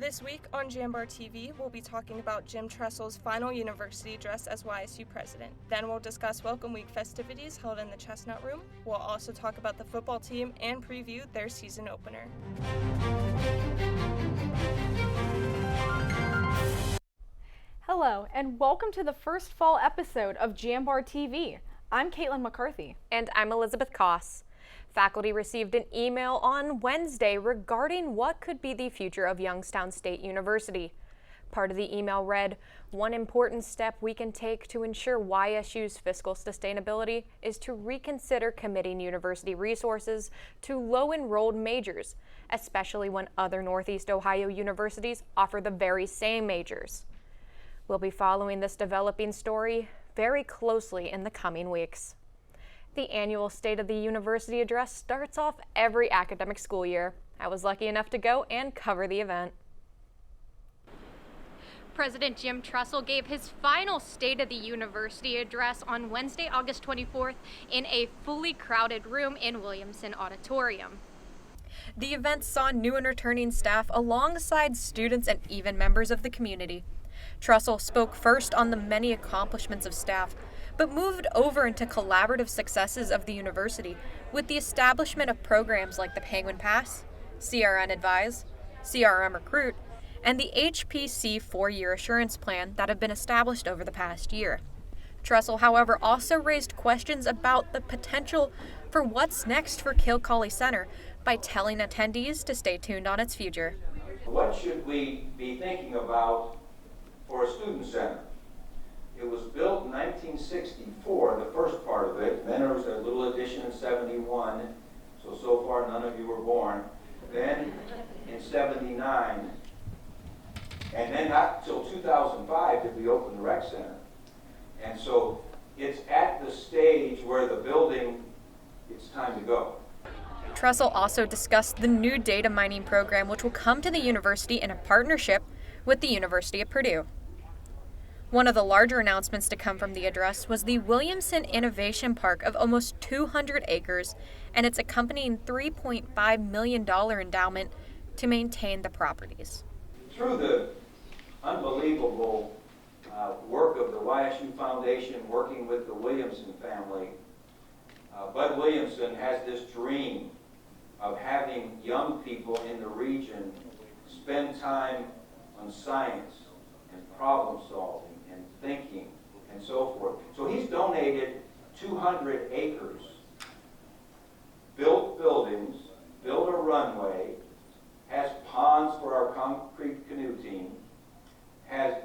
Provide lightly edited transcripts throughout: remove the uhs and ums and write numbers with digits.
This week on Jambar TV, we'll be talking about Jim Tressel's final university address as YSU president. Then we'll discuss Welcome Week festivities held in the Chestnut Room. We'll also talk about the football team and preview their season opener. Hello, and welcome to the first fall episode of Jambar TV. I'm Caitlin McCarthy. And I'm Elizabeth Koss. Faculty received an email on Wednesday regarding what could be the future of Youngstown State University. Part of the email read, "One important step we can take to ensure YSU's fiscal sustainability is to reconsider committing university resources to low-enrolled majors, especially when other Northeast Ohio universities offer the very same majors." We'll be following this developing story very closely in the coming weeks. The annual State of the University address starts off every academic school year. I was lucky enough to go and cover the event. President Jim Tressel gave his final State of the University address on Wednesday, August 24th in a fully crowded room in Williamson Auditorium. The event saw new and returning staff alongside students and even members of the community. Tressel spoke first on the many accomplishments of staff, but moved over into collaborative successes of the university with the establishment of programs like the Penguin Pass, CRN Advise, CRM Recruit, and the HPC 4-year assurance plan that have been established over the past year. Tressel, however, also raised questions about the potential for what's next for Kilcawley Center by telling attendees to stay tuned on its future. What should we be thinking about for a student center? It was built in 1964, the first part of it. Then there was a little addition in 71. So far none of you were born. Then in 79, and then not till 2005 did we open the rec center. And so it's at the stage where the building, it's time to go. Tressel also discussed the new data mining program, which will come to the university in a partnership with the University of Purdue. One of the larger announcements to come from the address was the Williamson Innovation Park of almost 200 acres and its accompanying $3.5 million endowment to maintain the properties. Through the unbelievable work of the YSU Foundation working with the Williamson family, Bud Williamson has this dream of having young people in the region spend time on science and problem solving and thinking and so forth. So he's donated 200 acres, built buildings, built a runway, has ponds for our concrete canoe team, has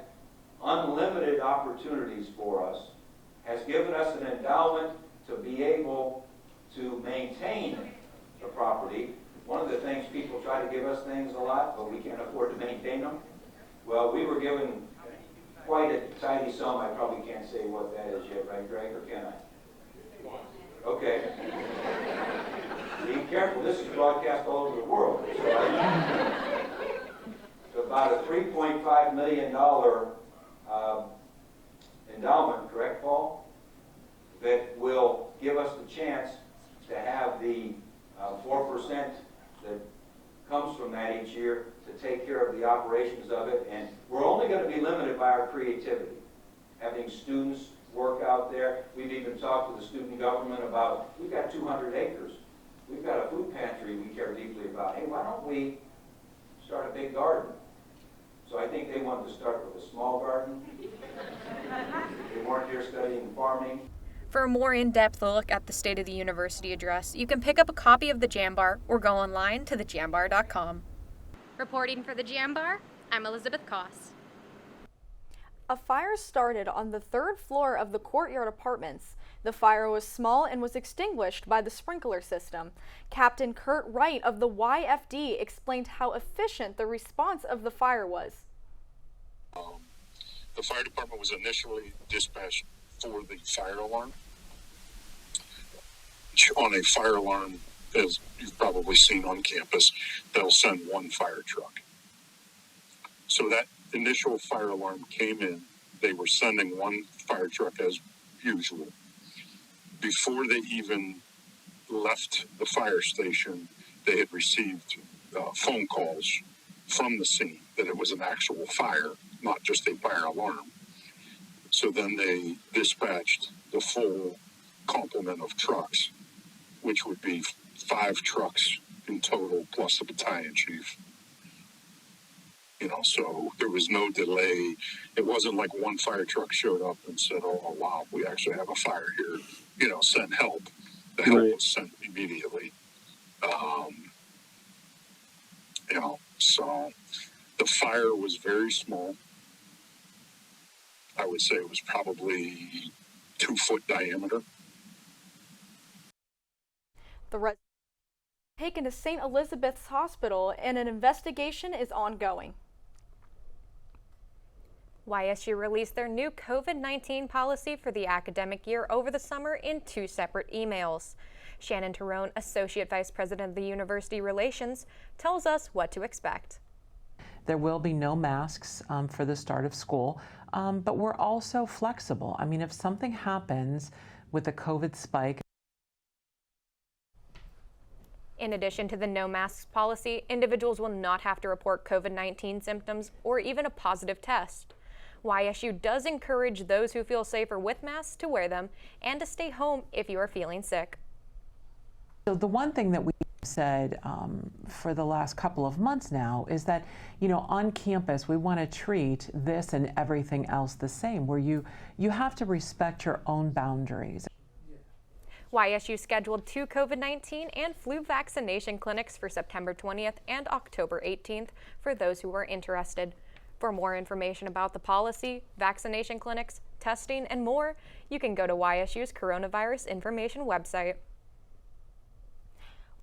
unlimited opportunities for us, has given us an endowment to be able to maintain the property. One of the things, people try to give us things a lot, but we can't afford to maintain them. Well, we were given quite a tidy sum. I probably can't say what that is yet, right, Greg, or can I? Okay. Be careful, this is broadcast all over the world. So about a $3.5 million endowment, correct, Paul? That will give us the chance to have the 4% that comes from that each year to take care of the operations of it. And we're only going to be limited by our creativity. Having students work out there. We've even talked to the student government about, we've got 200 acres. We've got a food pantry we care deeply about. Hey, why don't we start a big garden? So I think they wanted to start with a small garden. They weren't here studying farming. For a more in-depth look at the State of the University address, you can pick up a copy of the Jambar or go online to thejambar.com. Reporting for the Jambar, I'm Elizabeth Koss. A fire started on the 3rd floor of the Courtyard Apartments. The fire was small and was extinguished by the sprinkler system. Captain Kurt Wright of the YFD explained how efficient the response of the fire was. The fire department was initially dispatched for the fire alarm. On a fire alarm, as you've probably seen on campus, they'll send one fire truck. So that initial fire alarm came in. They were sending one fire truck as usual. Before they even left the fire station, they had received phone calls from the scene that it was an actual fire, not just a fire alarm. So then they dispatched the full complement of trucks, which would be 5 trucks in total, plus a battalion chief. So there was no delay. It wasn't like one fire truck showed up and said, oh wow, we actually have a fire here. Send help. The help was sent immediately. So the fire was very small. I would say it was probably 2-foot diameter. The taken to St. Elizabeth's Hospital and an investigation is ongoing. YSU released their new COVID-19 policy for the academic year over the summer in 2 separate emails. Shannon Terone, Associate Vice President of the University Relations, tells us what to expect. There will be no masks for the start of school, but we're also flexible. I mean, if something happens with a COVID spike. In addition to the no masks policy, individuals will not have to report COVID-19 symptoms or even a positive test. YSU does encourage those who feel safer with masks to wear them and to stay home if you are feeling sick. So the one thing that we said for the last couple of months now is that, on campus, we want to treat this and everything else the same, where you have to respect your own boundaries. YSU scheduled 2 COVID-19 and flu vaccination clinics for September 20th and October 18th for those who are interested. For more information about the policy, vaccination clinics, testing, and more, you can go to YSU's coronavirus information website.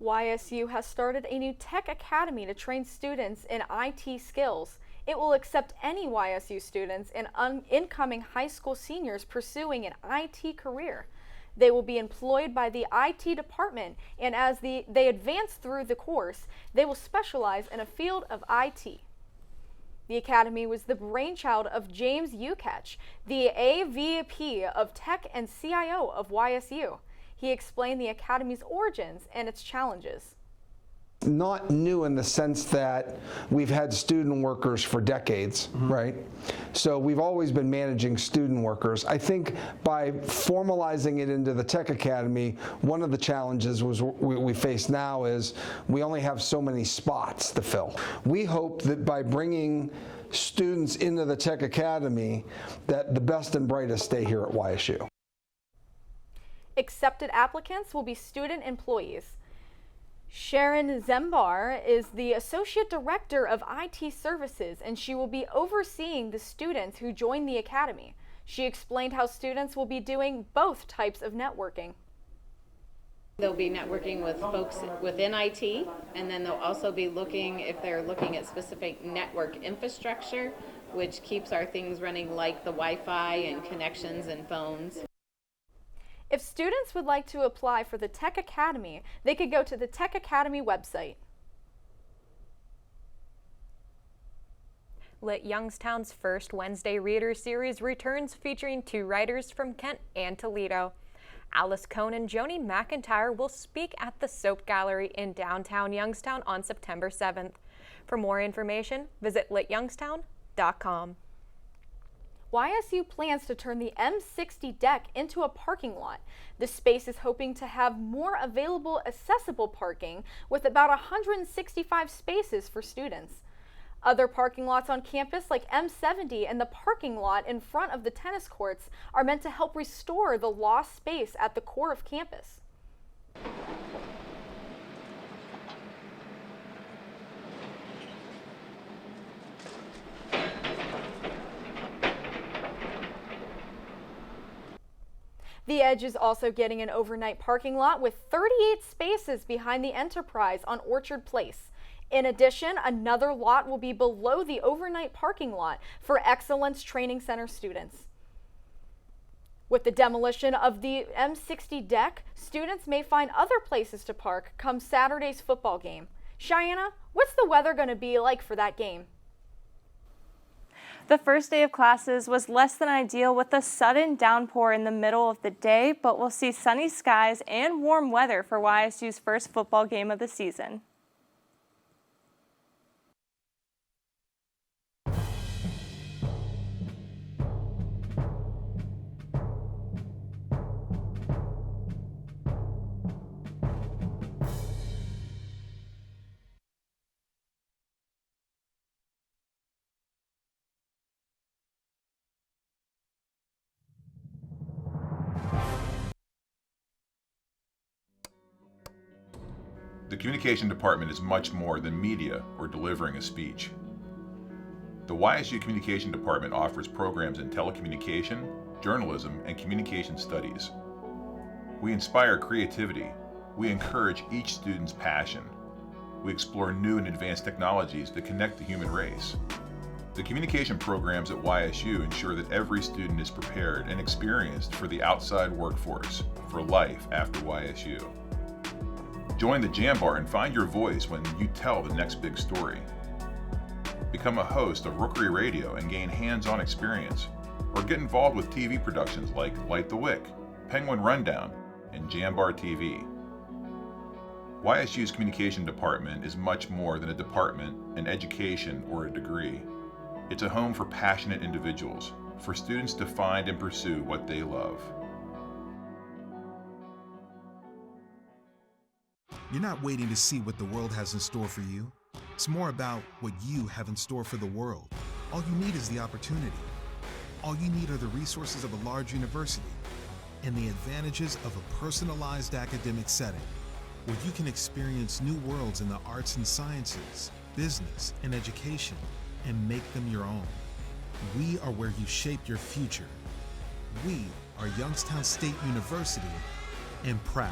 YSU has started a new tech academy to train students in IT skills. It will accept any YSU students and incoming high school seniors pursuing an IT career. They will be employed by the IT department, and as they advance through the course, they will specialize in a field of IT. The academy was the brainchild of James Uketch, the AVP of Tech and CIO of YSU. He explained the academy's origins and its challenges. Not new in the sense that we've had student workers for decades, right? So we've always been managing student workers. I think by formalizing it into the Tech Academy, one of the challenges we face now is we only have so many spots to fill. We hope that by bringing students into the Tech Academy, that the best and brightest stay here at YSU. Accepted applicants will be student employees. Sharon Jambar is the Associate Director of IT Services, and she will be overseeing the students who join the academy. She explained how students will be doing both types of networking. They'll be networking with folks within IT, and then they'll also be if they're looking at specific network infrastructure, which keeps our things running, like the Wi-Fi and connections and phones. If students would like to apply for the Tech Academy, they could go to the Tech Academy website. Lit Youngstown's first Wednesday Reader Series returns, featuring 2 writers from Kent and Toledo. Alice Cohn and Joni McIntyre will speak at the Soap Gallery in downtown Youngstown on September 7th. For more information, visit lityoungstown.com. YSU plans to turn the M60 deck into a parking lot. The space is hoping to have more available, accessible parking with about 165 spaces for students. Other parking lots on campus, like M70 and the parking lot in front of the tennis courts, are meant to help restore the lost space at the core of campus. The Edge is also getting an overnight parking lot with 38 spaces behind the Enterprise on Orchard Place. In addition, another lot will be below the overnight parking lot for Excellence Training Center students. With the demolition of the M60 deck, students may find other places to park come Saturday's football game. Cheyenne, what's the weather going to be like for that game? The first day of classes was less than ideal with a sudden downpour in the middle of the day, but we'll see sunny skies and warm weather for YSU's first football game of the season. communication department is much more than media or delivering a speech. The YSU Communication Department offers programs in telecommunication, journalism, and communication studies. We inspire creativity. We encourage each student's passion. We explore new and advanced technologies that connect the human race. The communication programs at YSU ensure that every student is prepared and experienced for the outside workforce, for life after YSU. Join the Jambar and find your voice when you tell the next big story. Become a host of Rookery Radio and gain hands-on experience, or get involved with TV productions like Light the Wick, Penguin Rundown, and Jambar TV. YSU's Communication Department is much more than a department, an education, or a degree. It's a home for passionate individuals, for students to find and pursue what they love. You're not waiting to see what the world has in store for you. It's more about what you have in store for the world. All you need is the opportunity. All you need are the resources of a large university and the advantages of a personalized academic setting where you can experience new worlds in the arts and sciences, business, and education and make them your own. We are where you shape your future. We are Youngstown State University and proud.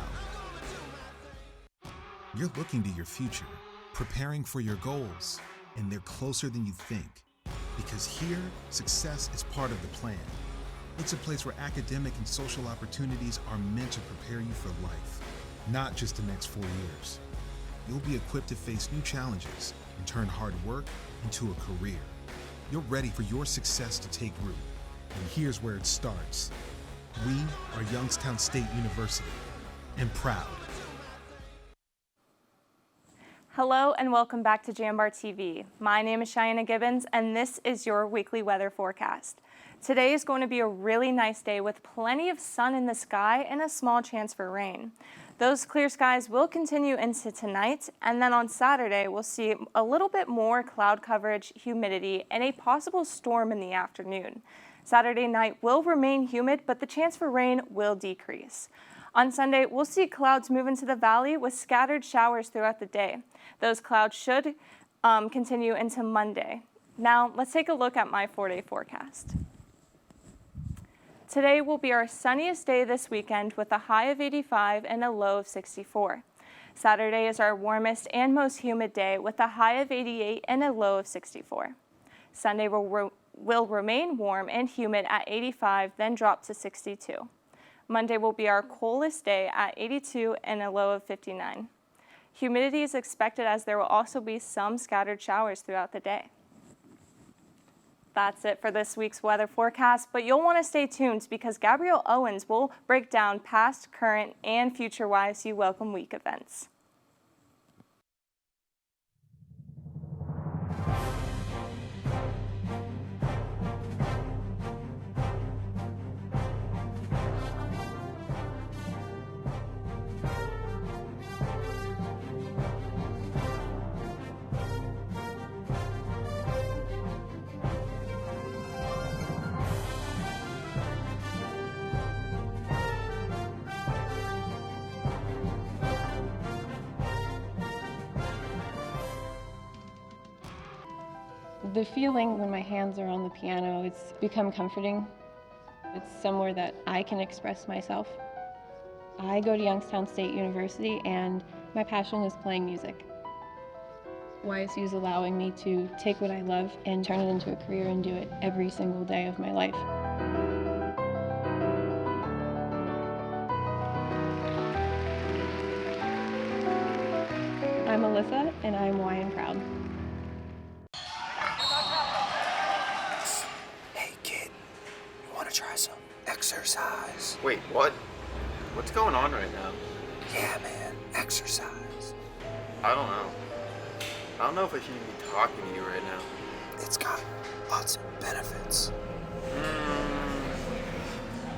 You're looking to your future, preparing for your goals, and they're closer than you think. Because here, success is part of the plan. It's a place where academic and social opportunities are meant to prepare you for life, not just the next 4 years. You'll be equipped to face new challenges and turn hard work into a career. You're ready for your success to take root. And here's where it starts. We are Youngstown State University and proud. Hello and welcome back to Jambar TV. My name is Cheyenne Gibbons and this is your weekly weather forecast. Today is going to be a really nice day with plenty of sun in the sky and a small chance for rain. Those clear skies will continue into tonight, and then on Saturday we'll see a little bit more cloud coverage, humidity, and a possible storm in the afternoon. Saturday night will remain humid, but the chance for rain will decrease. On Sunday, we'll see clouds move into the valley with scattered showers throughout the day. Those clouds should continue into Monday. Now, let's take a look at my 4-day forecast. Today will be our sunniest day this weekend with a high of 85 and a low of 64. Saturday is our warmest and most humid day with a high of 88 and a low of 64. Sunday will remain warm and humid at 85, then drop to 62. Monday will be our coolest day at 82 and a low of 59. Humidity is expected as there will also be some scattered showers throughout the day. That's it for this week's weather forecast, but you'll want to stay tuned because Gabrielle Owens will break down past, current, and future YSU Welcome Week events. The feeling when my hands are on the piano, it's become comforting. It's somewhere that I can express myself. I go to Youngstown State University and my passion is playing music. YSU is allowing me to take what I love and turn it into a career and do it every single day of my life. I'm Alyssa and I'm Y and proud. Try some exercise. Wait, what? What's going on right now? Yeah, man, exercise. I don't know. I don't know if I should even be talking to you right now. It's got lots of benefits.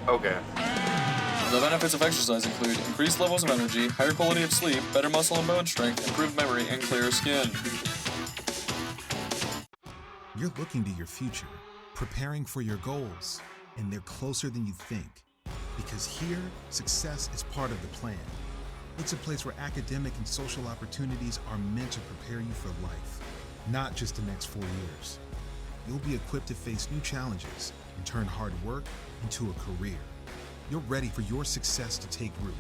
Okay. The benefits of exercise include increased levels of energy, higher quality of sleep, better muscle and bone strength, improved memory, and clearer skin. You're looking to your future, preparing for your goals. And they're closer than you think. Because here, success is part of the plan. It's a place where academic and social opportunities are meant to prepare you for life, not just the next 4 years. You'll be equipped to face new challenges and turn hard work into a career. You're ready for your success to take root.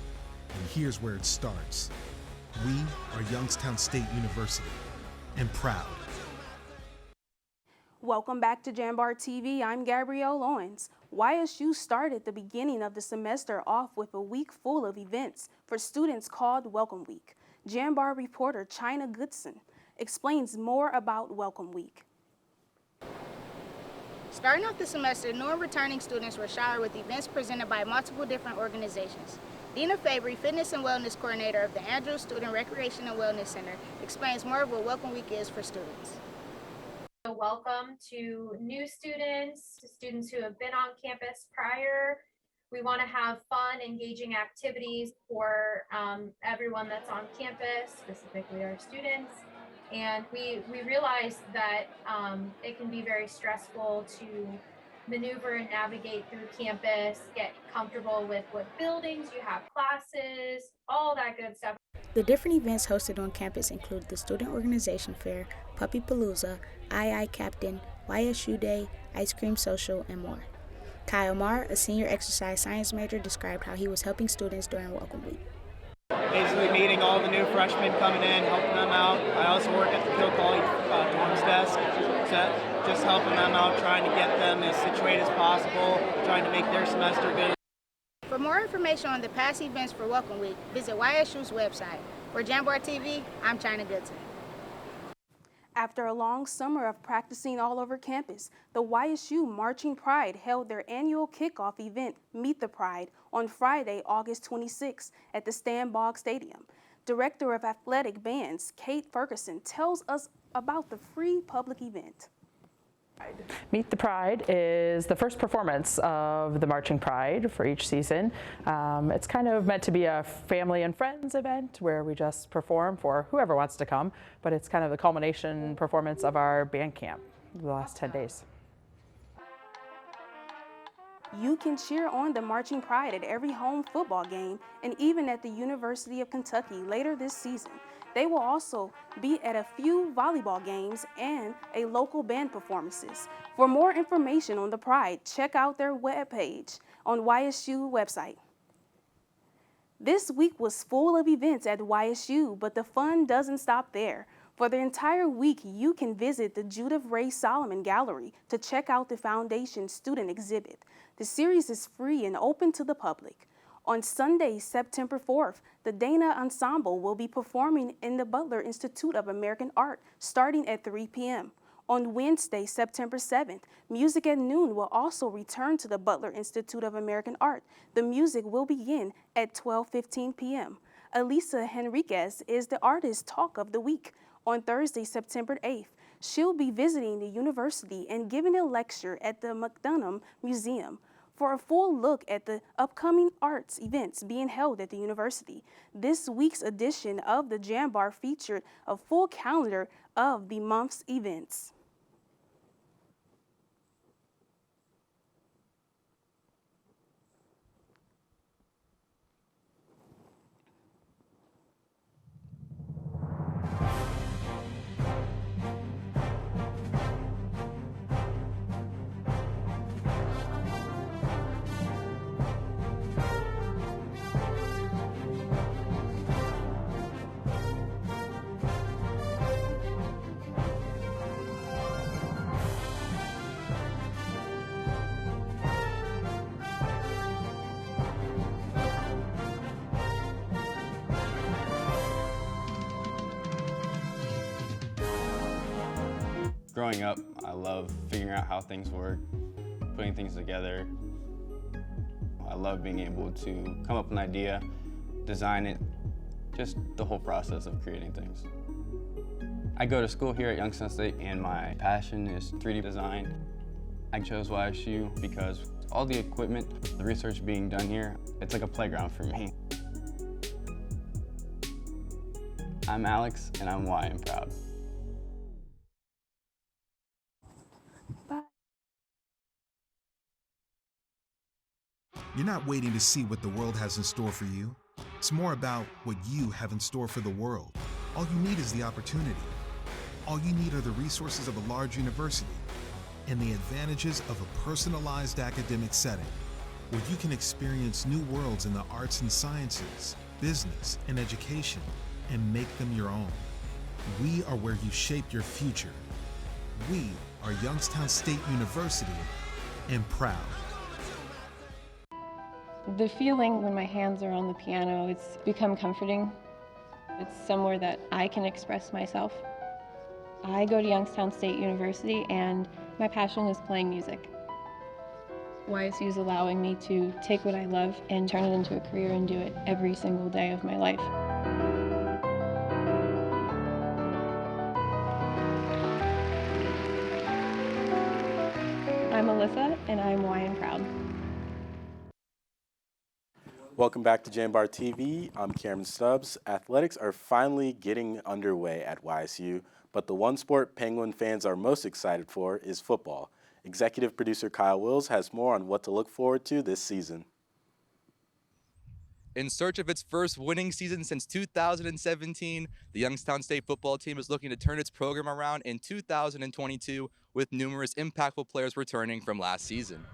And here's where it starts. We are Youngstown State University, and proud. Welcome back to Jambar TV. I'm Gabrielle Owens. YSU started the beginning of the semester off with a week full of events for students called Welcome Week. Jambar reporter China Goodson explains more about Welcome Week. Starting off the semester, new and returning students were showered with events presented by multiple different organizations. Dina Fabry, Fitness and Wellness Coordinator of the Andrews Student Recreation and Wellness Center, explains more of what Welcome Week is for students. Welcome to new students, to students who have been on campus prior. We want to have fun, engaging activities for everyone that's on campus, specifically our students. And we realize that it can be very stressful to maneuver and navigate through campus, get comfortable with what buildings you have, classes, all that good stuff. The different events hosted on campus include the Student Organization Fair, Puppy Palooza, II Captain, YSU Day, Ice Cream Social, and more. Kyle Marr, a senior exercise science major, described how he was helping students during Welcome Week. Basically meeting all the new freshmen coming in, helping them out. I also work at the Kill College dorms desk, so just helping them out, trying to get them as situated as possible, trying to make their semester good. For more information on the past events for Welcome Week, visit YSU's website. For Jambar TV, I'm China Goodson. After a long summer of practicing all over campus, the YSU Marching Pride held their annual kickoff event, Meet the Pride, on Friday, August 26, at the Stan Bogg Stadium. Director of Athletic Bands, Kate Ferguson, tells us about the free public event. Meet the Pride is the first performance of the Marching Pride for each season. It's kind of meant to be a family and friends event where we just perform for whoever wants to come, but it's kind of the culmination performance of our band camp the last 10 days. You can cheer on the Marching Pride at every home football game and even at the University of Kentucky later this season. They will also be at a few volleyball games and a local band performances. For more information on the Pride, check out their webpage on YSU website. This week was full of events at YSU, but the fun doesn't stop there. For the entire week, you can visit the Judith Ray Solomon Gallery to check out the Foundation's student exhibit. The series is free and open to the public. On Sunday, September 4th, the Dana Ensemble will be performing in the Butler Institute of American Art starting at 3 p.m. On Wednesday, September 7th, Music at Noon will also return to the Butler Institute of American Art. The music will begin at 12:15 p.m. Elisa Henriquez is the artist talk of the week. On Thursday, September 8th, she'll be visiting the university and giving a lecture at the McDonough Museum. For a full look at the upcoming arts events being held at the university, this week's edition of the Jambar featured a full calendar of the month's events. Growing up, I love figuring out how things work, putting things together. I love being able to come up with an idea, design it, just the whole process of creating things. I go to school here at Youngstown State and my passion is 3D design. I chose YSU because all the equipment, the research being done here, it's like a playground for me. I'm Alex and I'm Y and proud. You're not waiting to see what the world has in store for you. It's more about what you have in store for the world. All you need is the opportunity. All you need are the resources of a large university and the advantages of a personalized academic setting, where you can experience new worlds in the arts and sciences, business, and education, and make them your own. We are where you shape your future. We are Youngstown State University, and proud. The feeling when my hands are on the piano, it's become comforting. It's somewhere that I can express myself. I go to Youngstown State University and my passion is playing music. YSU is allowing me to take what I love and turn it into a career and do it every single day of my life. I'm Alyssa and I'm Y and proud. Welcome back to Jambar TV. I'm Cameron Stubbs. Athletics are finally getting underway at YSU, but the one sport Penguin fans are most excited for is football. Executive producer Kyle Wills has more on what to look forward to this season. In search of its first winning season since 2017, the Youngstown State football team is looking to turn its program around in 2022 with numerous impactful players returning from last season.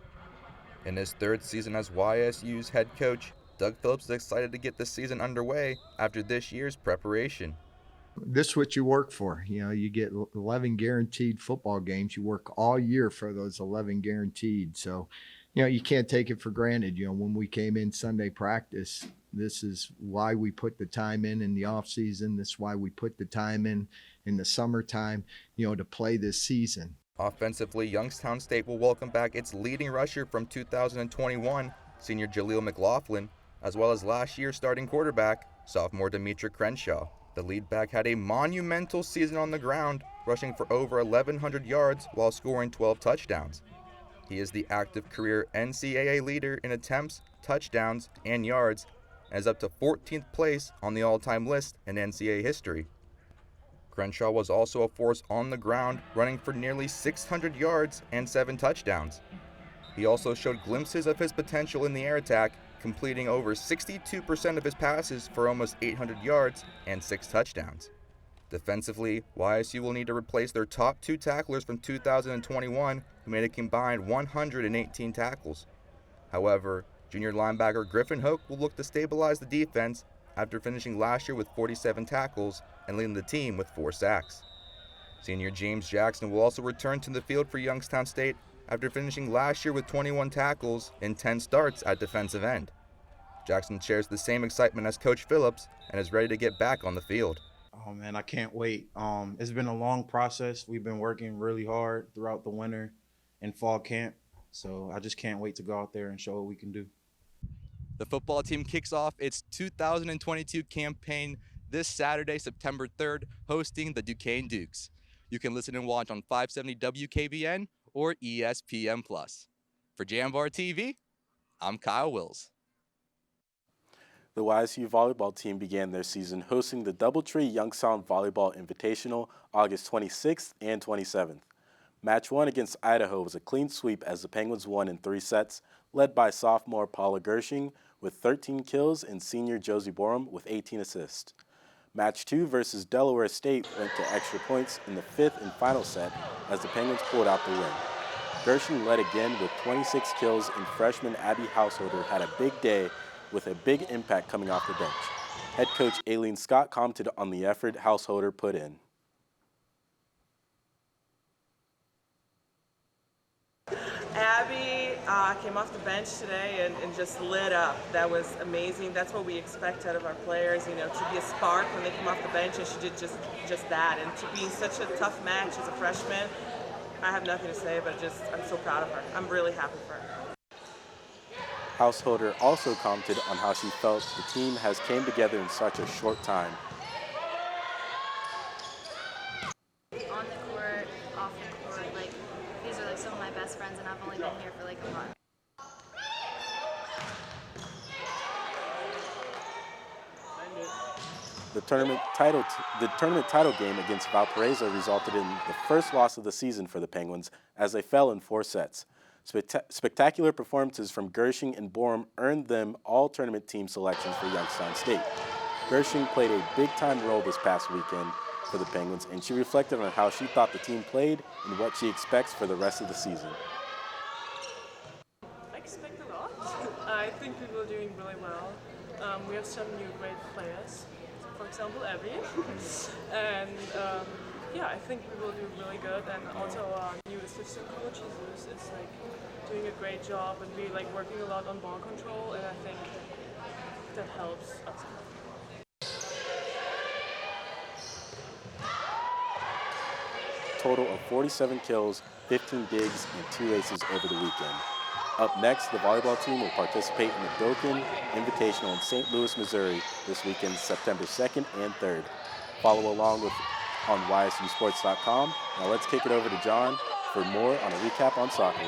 In his third season as YSU's head coach, Doug Phillips is excited to get the season underway after this year's preparation. This is what you work for. You know, you get 11 guaranteed football games. You work all year for those 11 guaranteed. So, you know, you can't take it for granted. You know, when we came in Sunday practice, this is why we put the time in the off season. This is why we put the time in the summertime, you know, to play this season. Offensively, Youngstown State will welcome back its leading rusher from 2021, senior Jaleel McLaughlin, as well as last year's starting quarterback, sophomore Demetra Crenshaw. The lead back had a monumental season on the ground, rushing for over 1,100 yards while scoring 12 touchdowns. He is the active career NCAA leader in attempts, touchdowns, and yards, and is up to 14th place on the all-time list in NCAA history. Crenshaw was also a force on the ground, running for nearly 600 yards and 7 touchdowns. He also showed glimpses of his potential in the air attack, completing over 62% of his passes for almost 800 yards and 6 touchdowns. Defensively, YSU will need to replace their top 2 tacklers from 2021, who made a combined 118 tackles. However, junior linebacker Griffin Hoke will look to stabilize the defense after finishing last year with 47 tackles and leading the team with 4 sacks. Senior James Jackson will also return to the field for Youngstown State after finishing last year with 21 tackles and 10 starts at defensive end. Jackson shares the same excitement as Coach Phillips and is ready to get back on the field. Oh man, I can't wait. It's been a long process. We've been working really hard throughout the winter and fall camp, so I just can't wait to go out there and show what we can do. The football team kicks off its 2022 campaign this Saturday, September 3rd, hosting the Duquesne Dukes. You can listen and watch on 570 WKBN or ESPN+. For Jambar TV, I'm Kyle Wills. The YSU volleyball team began their season hosting the Doubletree Youngstown Volleyball Invitational August 26th and 27th. Match 1 against Idaho was a clean sweep as the Penguins won in 3 sets, led by sophomore Paula Gershing with 13 kills and senior Josie Borum with 18 assists. Match 2 versus Delaware State went to extra points in the 5th and final set as the Penguins pulled out the win. Gershing led again with 26 kills, and freshman Abby Householder had a big day with a big impact coming off the bench. Head coach Aileen Scott commented on the effort Householder put in. Abby came off the bench today and just lit up. That was amazing. That's what we expect out of our players, you know, to be a spark when they come off the bench, and she did just that. And to be in such a tough match as a freshman, I have nothing to say, but I'm so proud of her. I'm really happy for her. Householder also commented on how she felt the team has came together in such a short time. On the court, off the court, like, these are like some of my best friends, and I've only been here for like a month. The tournament title game against Valparaiso resulted in the first loss of the season for the Penguins as they fell in 4 sets. Spectacular performances from Gershing and Borum earned them all tournament team selections for Youngstown State. Gershing played a big-time role this past weekend for the Penguins, and she reflected on how she thought the team played and what she expects for the rest of the season. I expect a lot. I think we were doing really well. We have some new great players, for example, Abby. And yeah, I think we will do really good. And also our new assistant coach is like doing a great job, and we like working a lot on ball control, and I think that helps us. Total of 47 kills, 15 digs, and 2 aces over the weekend. Up next, the volleyball team will participate in the Bilkin Invitational in St. Louis, Missouri this weekend, September 2nd and 3rd. Follow along on YSUsports.com. Now let's kick it over to John for more on a recap on soccer.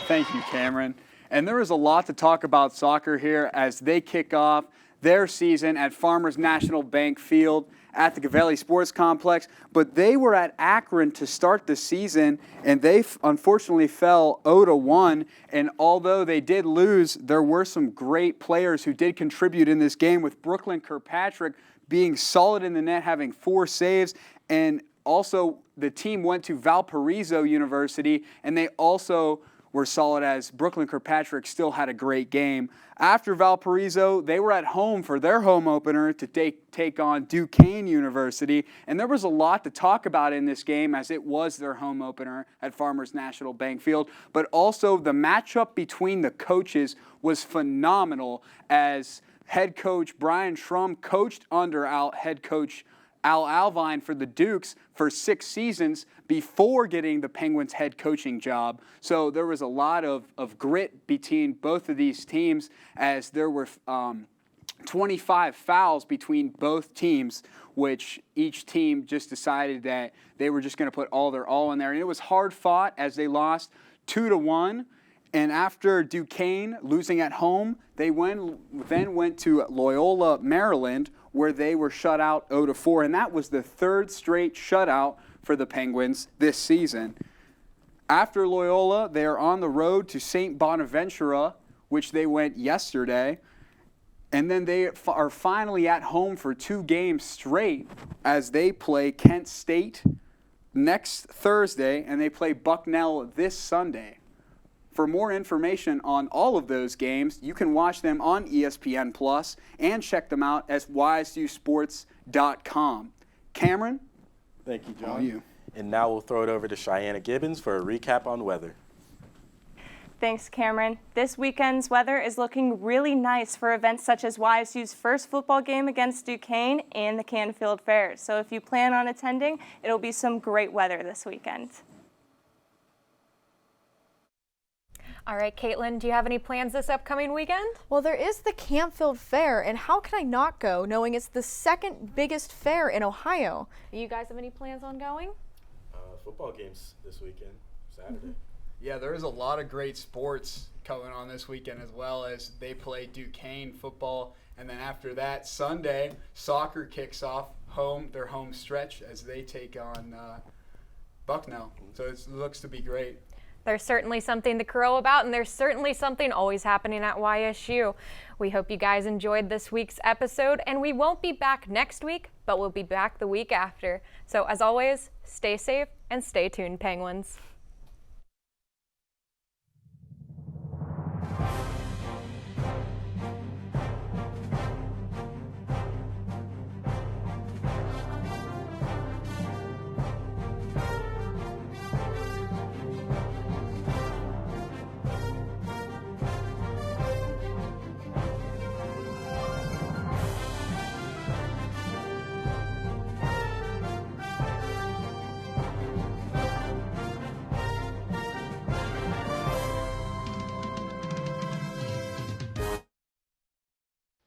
Thank you, Cameron. And there is a lot to talk about soccer here as they kick off their season at Farmers National Bank Field at the Gavelli Sports Complex. But they were at Akron to start the season, and they unfortunately fell 0-1. And although they did lose, there were some great players who did contribute in this game, with Brooklyn Kirkpatrick being solid in the net, having 4 saves. And also the team went to Valparaiso University, and they also were solid, as Brooklyn Kirkpatrick still had a great game. After Valparaiso, they were at home for their home opener to take on Duquesne University, and there was a lot to talk about in this game as it was their home opener at Farmers National Bank Field, but also the matchup between the coaches was phenomenal, as head coach Brian Schrum coached under head coach Al Alvine for the Dukes for 6 seasons before getting the Penguins head coaching job. So there was a lot of grit between both of these teams, as there were 25 fouls between both teams, which each team just decided that they were just going to put all their all in there. And it was hard fought as they lost 2-1. And after Duquesne losing at home, they then went to Loyola, Maryland, where they were shut out 0-4. And that was the 3rd straight shutout for the Penguins this season. After Loyola, they are on the road to St. Bonaventura, which they went yesterday. And then they are finally at home for 2 games straight as they play Kent State next Thursday, and they play Bucknell this Sunday. For more information on all of those games, you can watch them on ESPN Plus and check them out at YSUsports.com. Cameron? Thank you, John. All you. And now we'll throw it over to Cheyenne Gibbons for a recap on weather. Thanks, Cameron. This weekend's weather is looking really nice for events such as YSU's first football game against Duquesne and the Canfield Fair. So if you plan on attending, it'll be some great weather this weekend. All right, Caitlin, do you have any plans this upcoming weekend? Well, there is the Canfield Fair, and how can I not go knowing it's the 2nd biggest fair in Ohio? Do you guys have any plans on going? Football games this weekend, Saturday. Yeah, there is a lot of great sports going on this weekend, as well as they play Duquesne football. And then after that, Sunday, soccer kicks off their home stretch as they take on Bucknell. So it looks to be great. There's certainly something to crow about, and there's certainly something always happening at YSU. We hope you guys enjoyed this week's episode, and we won't be back next week, but we'll be back the week after. So as always, stay safe and stay tuned, Penguins.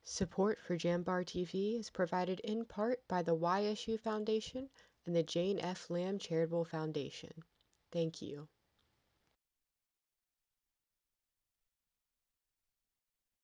Support for Jambar TV is provided in part by the YSU Foundation and the Jane F. Lamb Charitable Foundation. Thank you.